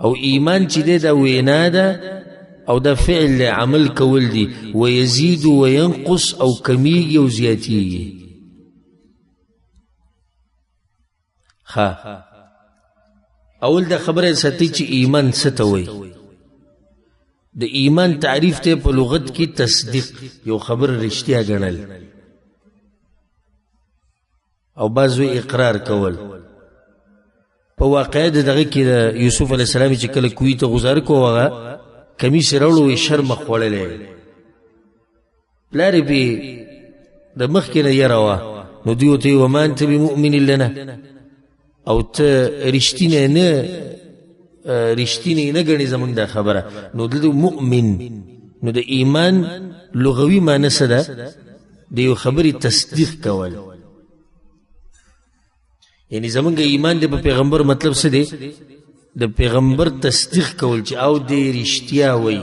او ایمان چې دی دا وینا ده او دا فعل عمل کول دی ويزيد وينقص او کمیږي او زیاتیږي. اول دا خبره ساتي چې ایمان څه ته وایي. د ایمان تعریف ته په لغت کې تصدیق، یو خبر رښتیا ګڼل، او بعض وی اقرار کول. په واقع دغه کې د یوسف علیه السلام چې کله کوی ته غوځار کو هغه کمیس راوړو شرم خوړلې پلار به د مخ کې نه یراوه نو دوی ته وما انت بمؤمن لنا، او ته رښتینه نه ګڼې زمونږ دا خبره. نو دلته مؤمن، نو د ایمان لغوي معنی څه ده؟ د یو خبرې تصدیق کول. یعنی زمونږ ایمان د پیغمبر مطلب څه دی؟ د پیغمبر تصدیق کول چې او د رښتیا وایي،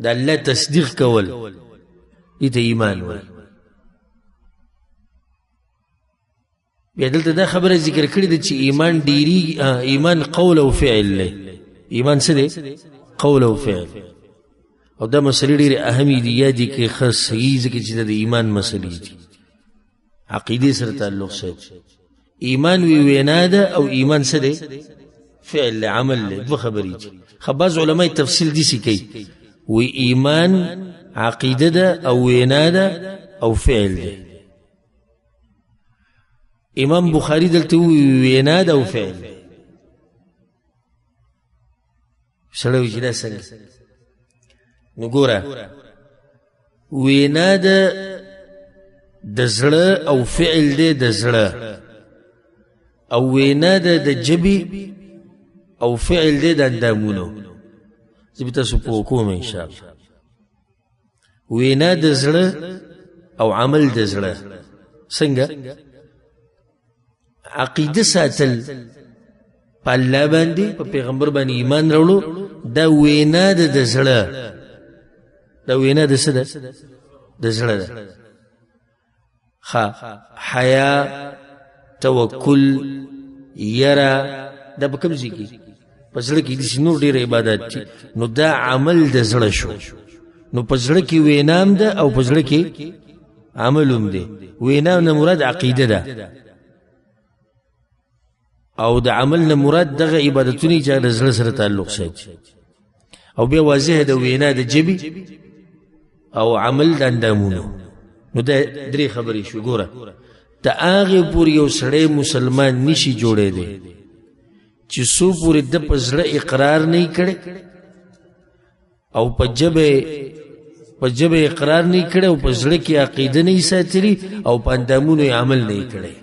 د الله تصدیق کول دې ته ایمان وایي. بیا دلته دا خبره ذکر کړې ده چې ایمان ډېری ایمان قول او فعل دی. ایمان څه دی؟ قول او فعل. او دا مسلې ډېرې اهمې دي، یا دي کې ښه صحیح ځکه چې د ایمان مسلې دي، عقیدې سره تعلق ساتي. ایمان وینا ده او ایمان څه دی؟ فعل عمل دی، دوه خبرې دي. خو بعض علماء تفصیل داسې کوي وی ایمان عقیده ده او وینا ده او فعل دی. امام بخاری دلته وینا ده او فعل. سړی وایي چې دا څنګه؟ نو ګوره، وینا ده د زړه او فعل دی د زړه، او وینا ده د ژبې او فعل دی د اندامونو. زه به تاسو پوه کوم انشاءالله. وینا د زړه او عمل د زړه. څنګه؟ عقیده ساتل په الله باندې، په پیغمبر باندې ایمان راوړو، دا وینا ده د زړه. دا وینا د څه ده؟ د زړه ده. حیا، توکل، یرا، دا په کوم ځای کې؟ په زړه کې داسې نور ډېر عبادات دي. نو دا عمل د زړه شو. نو په زړه کې وینام ده او په زړه کې عمل هم دی. وینا نه مراد عقیده ده، او د عمل نه مراد دغه عبادتونه چې د زړه سره تعلق ساتي. او بیا واضح ده وینا د ژبې او عمل د اندامونو. نو دا درې خبرې شو. ګوره، د هغې پورې یو سړی مسلمان نشي جوړېدی چې څو پورې د په زړه اقرار نه کړي او په ژبه اقرار نه کړي او په زړه کې عقیده نه ساتلي او په اندامونو یې عمل نه کړي.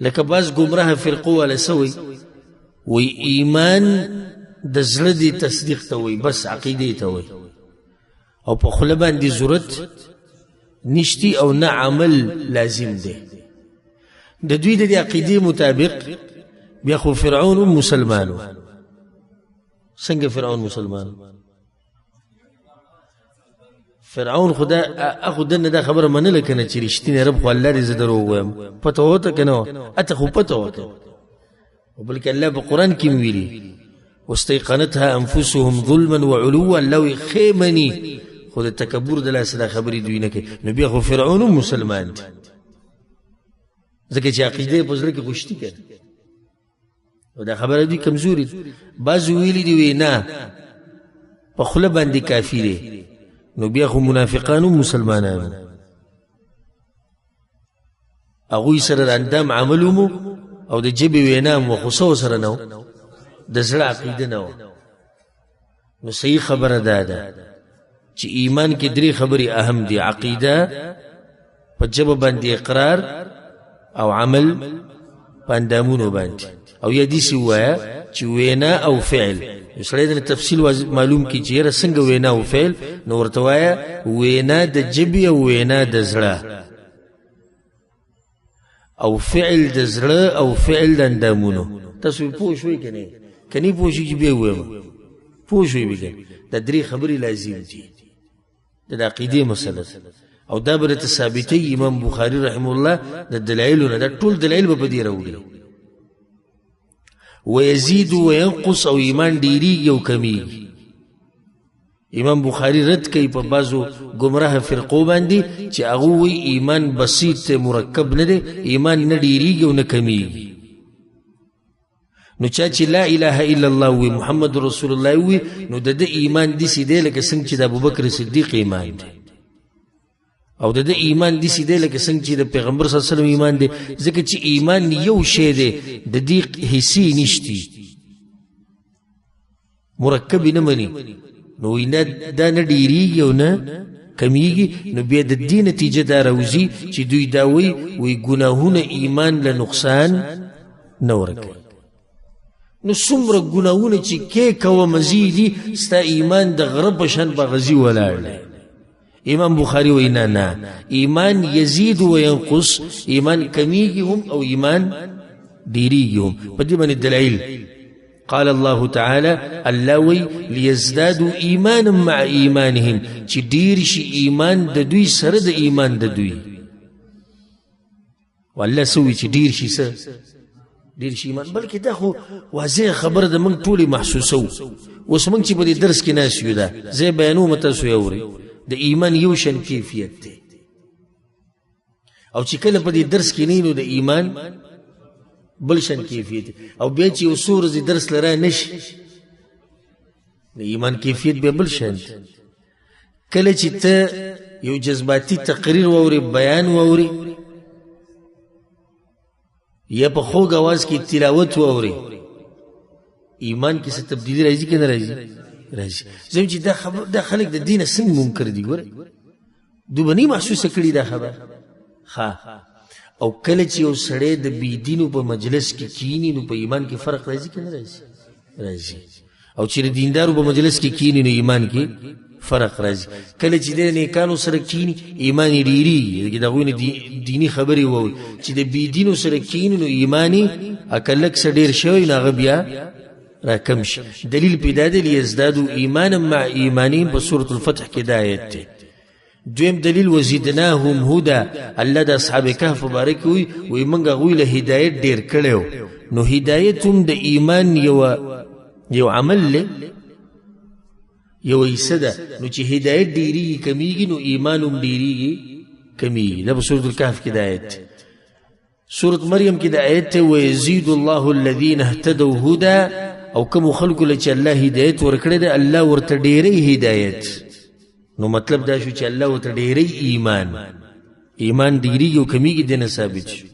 لکه بعض ګمراه فرقو والا سوی وی ایمان د زړه دی تصدیق ته وی، بس عقیده ته وی، او په خوله باندې ضرورت نشتی او نه عمل لازم دی. د دوی د عقیدې مطابق بیا خو فرعون مسلمانو. څنګه فرعون مسلمان؟ فرعون خدا اخو دنه دا خبره منله کنه چې رښتینی رب خو الله دې زه دروغ وایم. پته وته که نه؟ اته خو پته وته، وبلکې الله په قرآن کې ویلي واستيقنتها انفسهم ظلما وعلوا، الله خیمني خو د تکبر د لاسه دا خبرې دوی نه کوي. نو بیا خو فرعون مسلمان دی، ځکه چې عقیده په زړه کې غوښتي کړي، او دا خبره دوی کمزوري ده. بعض ویلي دي وی نه په خوله باندې کافي دی. نو بیا خو منافقانو مسلمانانو، هغوی سره د اندام عملو مو او د ژبې وینا مو، خو څه سره نه و؟ د زړه عقیده نه و. نو صحیح خبره دا ده چې ایمان کې درې خبرې اهم دي: عقیده، په ژبه باندې اقرار، او عمل په اندامونو باندې. او یا داسې ووایه چې وینا او فعل. یو سړی د تفصیل معلوم کړي چې یاره څنګه وینا او فعل، نو ورته وایه وینا د ژبې او وینا د زړه، او فعل د زړه او فعل د اندامونو. تاسو پوه شوئ که نه؟ که نه پوه شئ چې بیا ووایم، پوه شوئ بیا. دا درې خبرې لازم دي، د عقیدې مسله ده. او دا به درته ثابتوي امام بخاري رحمه الله د دلایلو نه. دا ټول دلایل به په دې راوړي. ويزيد وينقص او ایمان ډیریږي او کمیږي. امام بخاری رد کوي په بعضو گمراه فرقو باندې چې هغه وی ایمان بسیط مرکب نه دی، ایمان نه ډیریږي او نه کمیږي. نو چا چې لا اله الا الله وی محمد رسول الله وی نو د ایمان دي سیده لکه څنګه چې د ابوبکر صدیق ایمان دی، او د ایمان دي سیده لکه څنګه چې د پیغمبر صلی الله علیه وسلم ایمان دی. ځکه چې ایمان یو شی دی، د دې حصې نشتی، مرکب نه مني، نو نه دا نه ډیریږي او نه کمیږي. نو بیا د دې نتیجه دا راوځي چې دوی دا وی ګناهونه ایمان له نقصان نه ورکوي. نو څومره ګناهونه چې کې کوه مزیدي ستا ایمان د غره په شان په غزي ولاړ دی. امام بخاری وی نه، ایمان یزید و ینقص، ایمان کمیږي هم او ایمان ډیریږي هم. په دې باندې دلایل قال الله تعالى الله وی لیزدادوا ایمانا مع ایمانهم، چې ډیر شي ایمان د دوی سره د ایمان د دوی. والله سوي چې ډیر شي سره ډیر شي ایمان، بلکې دا خو واضح خبره ده، موږ ټولې محسوسو. اوس موږ چې په دې درس کې ناست یو، دا زه بیانوم تاسو یې اورئ، د ایمان یو شان کیفیت دی. او چې کله په دې درس کې نه نو د ایمان بل شان کیفیت دی. او بیا چې یو څو ورځې درس لرای نشي د ایمان کیفیت بیا بل شان دی. کله چې ته یو جذباتي تقریر واوري، بیان واوري، یا په خوږ اواز کې تلاوت واوري، ایمان کې څه تبدیلی راځي که نه راځي؟ راځي. زم چې دا خلک د دینه څنګه منکر دي، ګوره دوی به نه محسوسه کړي دا خبر. او کله چې یو سړی د بېدینو په مجلس کې کینی نو په ایمان کې فرق راځي که نه راځي؟ راځي. او چې د دیندارو په مجلس کې کینی نو ایمان کې فرق راځي. کله چې د نیکانو سره کینی ایمان یې ډېرېږي، د هغوی نه دیني خبرې واوري. چې د بېدینو سره کینی نو ایمان یې اکلک څه ډېر شوی نو هغه بیا راکم شي. دلیل پیدا دی لیزدادوا ایمانا مع ایمانهم په سورة الفتح کې دا آیت دی. دویم دلیل وزیدناهم هدى، الله د اصحاب کهف مبارک وی موږ هغوی له هدایت ډېر کړی. نو هدایت هم د ایمان یو عمل دی، یو حصه ده. نو چې هدایت ډېرېږي کمیږي نو ایمان هم ډېرېږي کمیږي. دا په سورة الکهف کې دا آیت دی. سورة مریم کې دا آیت دی ویزید الله الذین اهتدوا هدى، او کوم خلکو له چې الله هدایت ورکړی دی الله ورته ډېری هدایت. نو مطلب دا شو چې الله ورته ډېری ایمان ډېریږي او کمیږي، دې نه ثابت شو.